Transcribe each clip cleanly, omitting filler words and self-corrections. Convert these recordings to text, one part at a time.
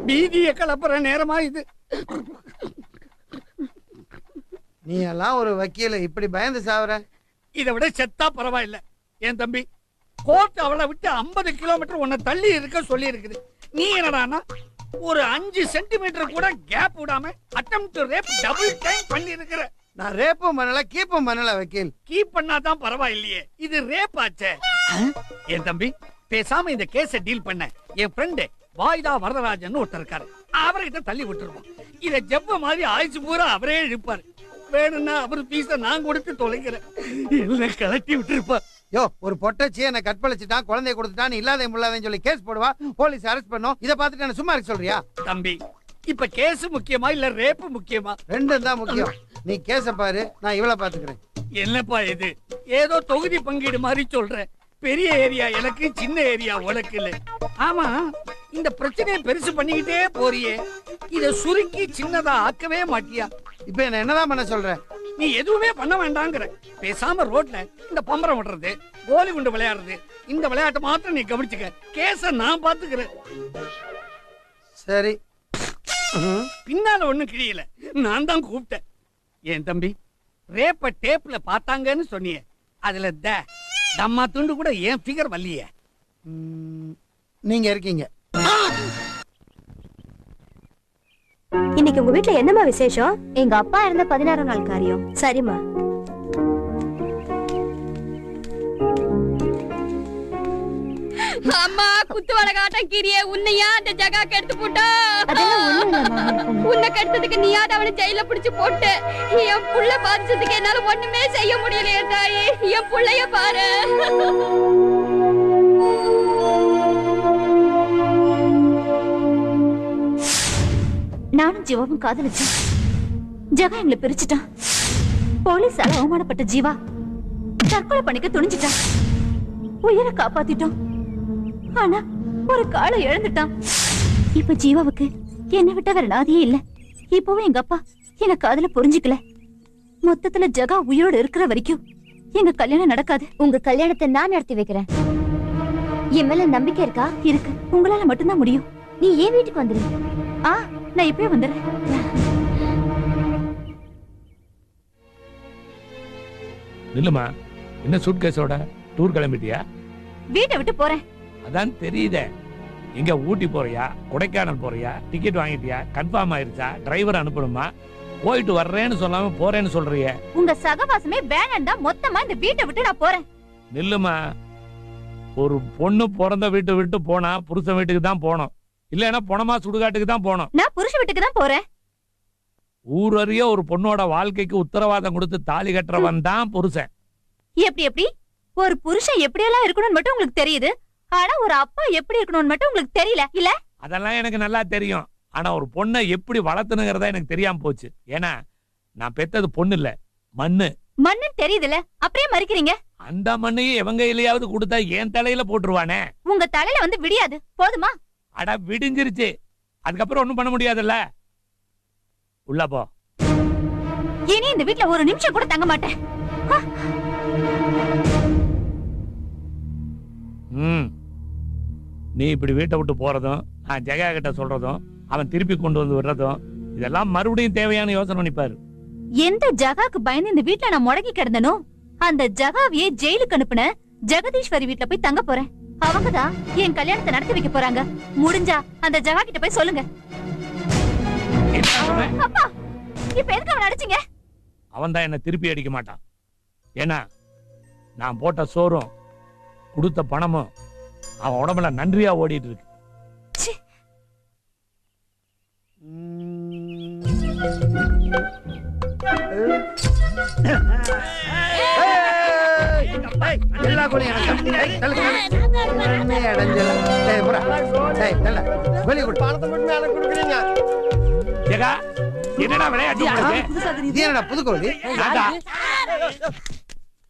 பீதியை கலப்புற நேரமா இது. நீ எல்லாம் ஒரு வக்கீல இப்படி பயந்து சாவற? இதை விட செத்தா பரவாயில்ல. என் தம்பி கோர்ட் அவளை விட்டு 50 கிலோமீட்டர் உன்னை தள்ளி இருக்க சொல்லி இருக்குது. நீ என்னடானா ஒரு 5 சென்டிமீட்டர் கூட கேப் விடாம அட்டெம்ப்ட் ரேப் டபுள் டைம் பண்ணி இருக்கிற. நான் ரேப்பும் பண்ணல கீப்பும் பண்ணல வக்கீல். கீப் பண்ணாதான் பரவாயில்லையே, இது ரேப் ஆச்சே. என் தம்பி பேசாம இந்த கேஸ டீல் பண்ண என் ஃப்ரெண்டு வாய்தா வரதராஜன் ஒருத்தர் இருக்காரு, அவர்கிட்ட தள்ளி விட்டுருவோம். இத ஜெப்ப மாதிரி ஆயுசு பூரா அவரே இழுப்பாரு. வேணும்னா அவர் பீஸ நான் கொடுத்து தொலைக்கிறேன், எல்லாம் கலட்டி விட்டுருப்பார். யோ, ஒரு பொட்டச்சி என்ன கற்பழிச்சுட்டான், குழந்தைய கொடுத்துட்டான், இல்லாத முள்ளாதேன்னு சொல்லி கேஸ் போடுவா, போலீஸ் அரெஸ்ட் பண்ணும். இத பாத்துட்டு என்ன சும்மா இருக்க சொல்றியா? தம்பி இப்ப கேஸ் முக்கியமா இல்ல ரேப் முக்கியமா? ரெண்டும் தான் முக்கியம். நீ கேஸ பாரு, நான் இவளை பாத்துக்கிறேன். என்னப்பா இது ஏதோ தொகுதி பங்கீடு மாதிரி சொல்ற? பெரிய ஏரியா எனக்கு, சின்ன ஏரியா உனக்கு இல்ல. ஆமா, இந்த பிரச்சனையை பெருசு பண்ணிக்கிட்டே போறியே, இத சுருக்கி சின்னதா ஆக்கவே மாட்டியா? இப்ப என்ன என்னதான் பண்ண சொல்ற? நீ எதுவுமே பண்ண வேண்டாங்கிற. பேசாம ரோட்ல இந்த பம்பரம் விடுறது, கோலி குண்டு விளையாடுறது, இந்த விளையாட்டு மாத்திரம் நீ கவனிச்சுக்க. கேஸ நான் பாத்துக்கிறேன். சரி. பின்னால ஒண்ணும் கிழியல, நான் தான் கூப்பிட்டேன். என் தம்பி ரேப்ப டேப்ல பார்த்தாங்கன்னு சொன்னியே, அதுல தம்மா துண்டு கூட ஏன் ஃபிகர் வரலையே. நீங்க இருக்கீங்க. இன்னைக்கு உங்க வீட்ல என்னமா விசேஷம்? எங்க அப்பா இருந்த 16ஆம் நாள் காரியம். சரிம்மா. அம்மா குத்து வடகாட்டம் கிரியே, உன்னையா அந்த ஜகாக்கு எடுத்து போட்டா? உன்னை கெடுத்ததுக்கு நீயாவது அவனை ஜெயில பிடிச்சு போட்டு, என் புள்ள பாதிச்சதுக்கு என்னால ஒண்ணுமே செய்ய முடியலையே தாயே. என் புள்ளைய பாரு. நானும் ஜீவாவும் காதலிச்சேன். ஜகா எங்களை பிரிச்சுட்டான். போலீஸால அவமானப்பட்ட ஜீவா தற்கொலை பண்ணிக்க துணிஞ்சிட்டான். உயிரை காப்பாத்திட்டோம், ஆனா ஒரு காலை இழந்துட்டான். இப்ப ஜீவாவுக்கு என்ன விட்ட வேற நாதியே இல்ல. இப்பவும் எங்க அப்பா எங்க காதல புரிஞ்சுக்கல. மொத்தத்துல ஜகா உயிரோடு இருக்கிற வரைக்கும் எங்க கல்யாணம் நடக்காது. உங்க கல்யாணத்தை நான் நடத்தி வைக்கிறேன். என் மேல நம்பிக்கை இருக்கா? இருக்கு. உங்களால மட்டும்தான் முடியும். நீ ஏன் வீட்டுக்கு வந்துரு. நான் இப்பவே வந்துடுறேன். நில்லுமா, என்ன சூட்கேஸோட டூர் கிளம்பிட்டியா? வீட்டை விட்டு போறேன். அதான் தெரியுதே. எங்க ஊட்டி போறியா, கொடைக்கானல் போறியா? டிக்கெட் வாங்கிட்டியா? கன்ஃபார்ம் ஆயிருச்சா? டிரைவர் அனுப்பணுமா? போயிட்டு வர்றேன்னு சொல்லாம போறேன்னு சொல்றிய. உங்க சகவாசமே வேணாண்டா. மொத்தமா இந்த வீட்டை விட்டு நான் போறேன். நில்லுமா, ஒரு பொண்ணு பிறந்த வீட்டை விட்டு போனா புருஷன் வீட்டுக்கு தான் போனோம், இல்லன்னா பொணமா சுடுகாட்டுக்கு தான் போனோம். நான் புருஷ வீட்டுக்கு தான் போறேன். ஊரறிய ஒரு பொண்ணோட வாழ்க்கைக்கு உத்தரவாதம் கொடுத்து தாலி கட்டுறவன் தான் புருஷன். எப்படி ஒரு புருஷன் எப்படியெல்லாம் இருக்கணும்னு மட்டும் உங்களுக்கு தெரியுது, ஆனா ஒரு அப்பா எப்படி இருக்கணும்னு மட்டும் உங்களுக்கு தெரியல இல்ல? அதெல்லாம் எனக்கு நல்லா தெரியும். ஆனா ஒரு பொண்ணை எப்படி வளர்த்தணுங்கிறதா எனக்கு தெரியாம போச்சு. ஏன்னா நான் பெத்தது பொண்ணு இல்ல, மண்ணு. மண்ணுன்னு தெரியுதுல, அப்படியே மறிக்கிறீங்க. அந்த மண்ணையும் எவங்க இல்லையாவது கொடுத்தா என் தலையில போட்டுருவானே. உங்க தலையில வந்து விடியாது, போதுமா? அட விடிஞ்சிருச்சு, அதுக்கப்புறம் ஒண்ணும் பண்ண முடியாதுல்ல. உள்ள போ. இனி இந்த வீட்ல ஒரு நிமிஷம் கூட தங்க மாட்டேன். நீ இப்படி வீட்டை விட்டு போறதும், நான் ஜெகா கிட்ட சொல்றதும், அவன் திருப்பி கொண்டு வந்து விடுறதும், இதெல்லாம் மறுபடியும் தேவையான யோசனை பண்ணிப்பாரு. எந்த ஜகாக்கு பயந்து இந்த வீட்ல நான் முடங்கி கிடந்தனோ, அந்த ஜகாவியே ஜெயிலுக்கு அனுப்புன ஜெகதீஸ்வரி வீட்ல போய் தங்க போறேன். அவங்கதான் என் கல்யாணத்தை நடத்தி வைக்க போறாங்க. முடிஞ்சா அந்த ஜகா கிட்ட போய் சொல்லுங்க. அப்பா, இப்ப எதுக்கு அவன் அடிச்சீங்க? அவன் தான் என்ன திருப்பி அடிக்க மாட்டான். ஏன்னா நான் போட்ட சோறும் கொடுத்த பணமும் அவன் உடம்புல நன்றியா ஓடிட்டு இருக்கு. எல்லா கோழியும் என்னடா விளையாட்டு? புது கோழி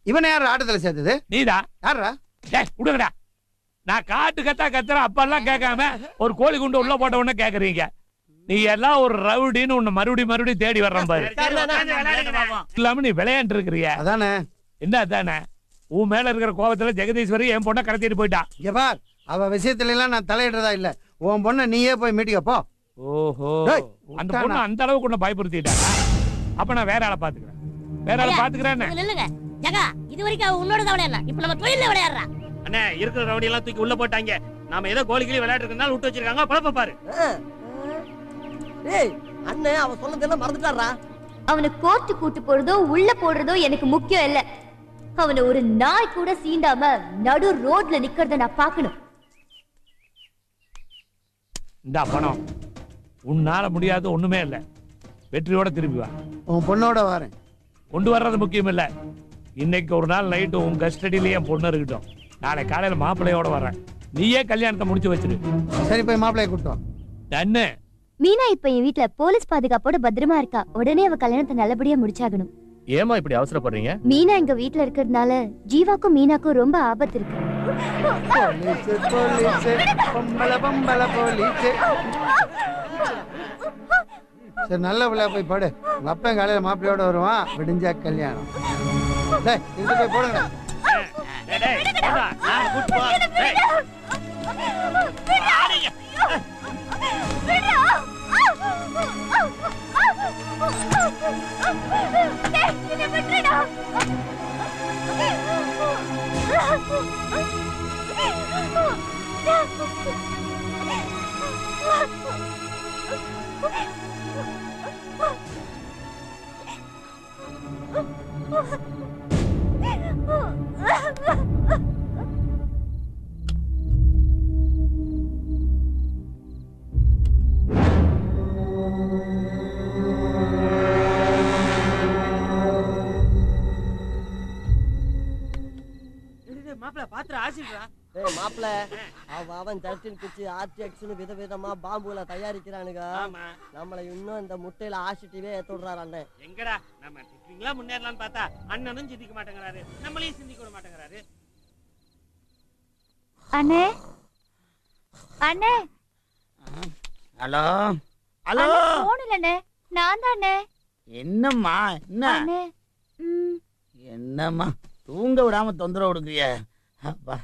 இவன் யாரு ஆட்டத்துல சேர்த்தது? நீதா? யாரா? விடுங்கடா. நான் காட்டு கத்தா கத்துற அப்பெல்லாம் கேட்காம ஒரு கோழி குண்டு உள்ள போட்ட உடனே கேக்குறீங்க. நீ எல்லாம் ஒரு ரவுடின்னு உன்னை மறுபடியும் தேடி வர்றேன் பாரு. இல்லாம நீ விளையாண்டு இருக்கிறிய. அதானே? என்ன அதானே? உன் மேல இருக்கிற கோபத்துல ஜெகதீஸ்வரி என் பொண்ணை கடத்திட்டு போயிட்டான். அவ விஷயத்துல எல்லாம் நான் தலையிடுறதா இல்ல. உன் பொண்ணை நீயே போய் மீட்டிக்க போ. ஓஹோ டேய், அந்த பொண்ணு அந்த அளவுக்கு உன்னை பயப்படுத்திட்டாங்க. அப்ப நான் வேற ஆளை பாத்துக்கிறேன். வேற ஆளை பாத்துக்கிறேன். நில்லுங்க ஜகா, இது வரைக்கும் அவ உன்னோட தான் விளையாடுறா. இப்ப நம்ம தொழில விளையாடுறா. அண்ணே இருக்கிற ரவுடி எல்லாம் தூக்கி உள்ள போட்டாங்க. நாம ஏதோ கோலிகளி விளையாட்டு இருக்கனால விட்டு வச்சிருக்காங்க. பழப்ப பாரு. டேய் அண்ணே அவ சொன்னதெல்லாம் மறந்துட்டாரா. அவனை கோர்ட்டு கூட்டு போறதோ உள்ள போடுறதோ எனக்கு முக்கியம் இல்ல. அவனை ஒரு நாய் கூட சீண்டாம நடு ரோட்ல நிக்கிறத நான் பார்க்கணும். இந்த பணம் உன்னால முடியாது ஒண்ணுமே இல்ல. வெற்றியோட திரும்பி வா. உன் பொண்ணோட வரேன். கொண்டு வர்றது முக்கியம் இல்ல. இன்னைக்கு ஒரு நாள் நைட்டு உன் கஸ்டடியிலேயே என் பொண்ணு இருக்கட்டும். நாளை காலையில மாப்பிள்ளையோட வரேன். நீயே கல்யாணத்தை முடிச்சு வச்சிரு. சரி போய் மாப்பிள்ளைய கூட்டம். தன்னு மீனா இப்ப என் வீட்ல போலீஸ் பாதுகாப்போட பத்திரமா இருக்கா. உடனே அவ கல்யாணத்தை நல்லபடியா முடிச்சாகணும். ஏமா இப்படி அவசரப்படுறீங்க? மீனா எங்க வீட்ல இருக்கிறதுனால ஜீவாக்கும் மீனாக்கும் ரொம்ப ஆபத்து இருக்கு. சரி நல்ல பிள்ளையா போய் படு. உங்க அப்பா காலையில மாப்பிள்ளையோட வருவான். விடிஞ்சா கல்யாணம். டேய் இது போய் போடுங்க. டேய் டேய் போடா. நான் கூட்டி போ. டேய் ஆடிங்க. மாப்ள பாத்துற ஆசிடுறா. டேய் மாப்ள அவன் 13 குச்சி RTXன்னு விதவிதமா பாம்புல தயாரிக்கிறானுங்க. நம்மள இன்னும் இந்த முட்டையில ஆசிட்டிவே ஏத்துறாரு அண்ணே. எங்கடா நம்ம டிக்கிங்களா முன்னேறலாம்னு பார்த்தா அண்ணனும் சிந்திக்க மாட்டேங்கறாரு. நம்மளையும் சிந்திக்க விட மாட்டேங்கறாரு. அண்ணே அண்ணே. Hello hello. போன் இல்லண்ணே, நான் தான் அண்ணே. என்னம்மா என்ன அண்ணே என்னம்மா தூங்க விடாம தொந்தரவு கொடுக்குறிய? அப்பா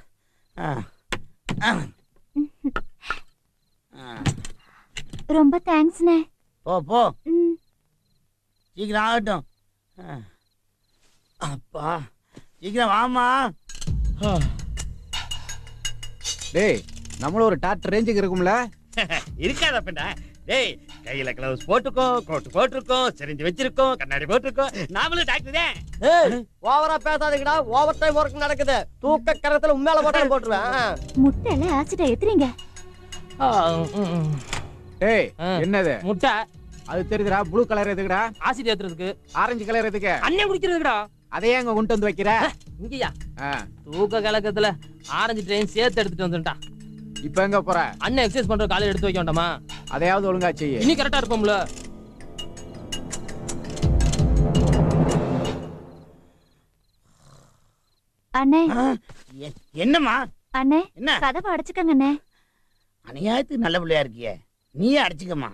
ரொம்ப தேங்க்ஸ்ண்ணே. போ போ சீக்கிரம் ஆகட்டும். அப்பா சீக்கிரம் வாமா. டேய் நம்மள ஒரு டாட் ரேஞ்சுக்கு இருக்கும்ல. இருக்காத பெண்ணா. டேய் கையில கிளவுஸ் போட்டுக்கோ, கோட் போட்டுக்கோ, சிரிஞ்சு வச்சிருக்கோம், கண்ணாடி போட்டுக்கோ. நாமளும் டாக்டர் தான். ஏய் ஓவரா பேசாதீங்கடா. ஓவர் டைம் வர்க் நடக்குது. தூக்க கரத்துல உண்மையில போட்டுருவேன். முட்டையில ஆசிட்ட ஏத்துறீங்க. டேய் என்னது முட்டை அது தெரியுதுடா. ப்ளூ கலர் எதுக்குடா? ஆசிட் ஏத்துறதுக்கு. ஆரஞ்சு கலர் எதுக்கு? அண்ணன் குடிக்கிறதுக்குடா. அதையே அங்க கொண்டு வந்து வைக்கிற. இங்கயா தூக்க கலக்கத்துல ஆரஞ்சு ட்ரெயின் சேர்த்து எடுத்துட்டு வந்துட்டான். இப்ப எங்க போற? அண்ணன் எக்ஸசைஸ் பண்ற காலையில எடுத்து வைக்க வேண்டாமா? அதையாவது ஒழுங்கா செய்ய. இன்னி கரெக்டா இருப்போம்ல. அண்ணே என்னம்மா அண்ணே என்ன கதவை அடைச்சுக்கங்க அண்ணே. அநியாயத்துக்கு நல்ல பிள்ளையா இருக்கிய. நீயே அடிச்சுக்கம்மா.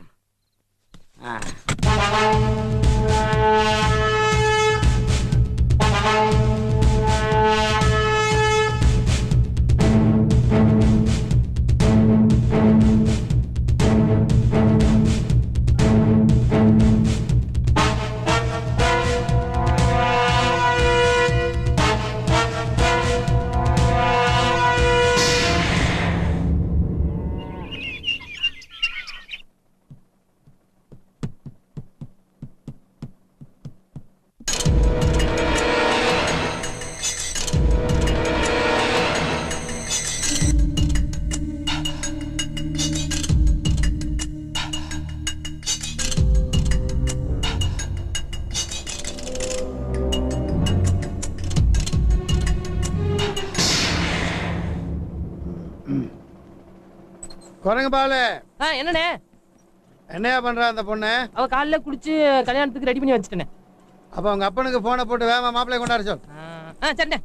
குரங்கு பாலு என்னண்ணே என்னையா பண்றா அந்த பொண்ணு? அவ காலையில குடிச்சு கல்யாணத்துக்கு ரெடி பண்ணி வச்சுட்டேனே. அப்ப அவங்க அப்பனுக்கு போனை போட்டு வேகமா மாப்பிள்ளை கொண்டாட சொல். சரிண்ணே.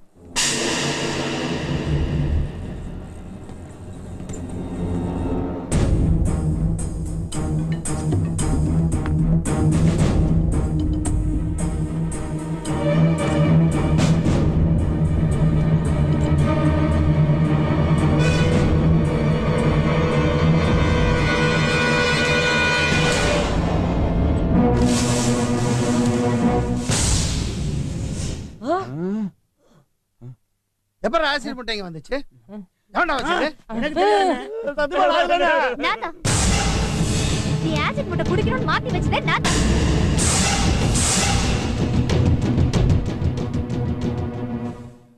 எப்ப ஆசிட் முட்டைங்க வந்துச்சு எவன்டா வச்சது? நான்தான். நீ ஆசிட் முட்டை குடிக்கணும்னு மாத்தி வச்சதே நான்.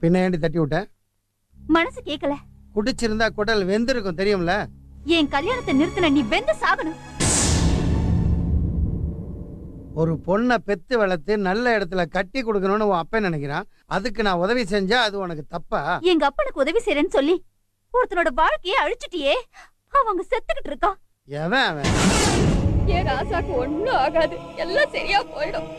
பின்ன ஏண்டி தட்டி விட்ட? மனசு கேட்கல. குடிச்சிருந்தா குடல் வெந்திருக்கும் தெரியும்ல. என் கல்யாணத்தை நிறுத்தின நீ வெந்து சாகணும். ஒரு பொண்ணை பெத்து வளர்த்து நல்ல இடத்துல கட்டி கொடுக்கணும்னு உன் அப்பன் நினைக்கிறான். அதுக்கு நான் உதவி செஞ்சா அது உனக்கு தப்பா? எங்க அப்பனுக்கு உதவி செய்யறேன்னு சொல்லி ஒருத்தனோட வாழ்க்கையை அழிச்சிட்டியே. அவங்க செத்துக்கிட்டு இருக்கான். எவன் அவன்? ஏன் ராசாக்கு ஒண்ணும் ஆகாது, எல்லாம் சரியா போயிடும்.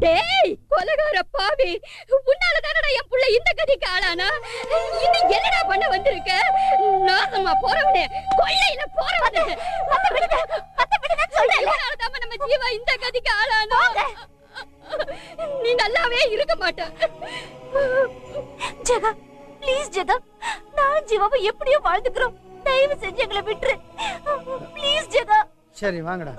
டேய் கொலகார பாவி, உன்னாலதானடா என் புள்ள இந்த கதிக்கு ஆளானா? இன்னும் என்னடா பண்ண வந்திருக்க? நாசமா போறவனே, கொள்ளையில போறவனே. இதனாலதான் நம்ம ஜீவா இந்த கதிக்கு ஆளானா? நீ நல்லாவே இருக்க மாட்ட. ஜெகா ப்ளீஸ் ஜெகா, நான் ஜீவாவை எப்படியோ வாழ்ந்துக்கிறோம். தயவு செஞ்சு எங்களை விட்டுரு ப்ளீஸ் ஜெகா. சரி வாங்கடா.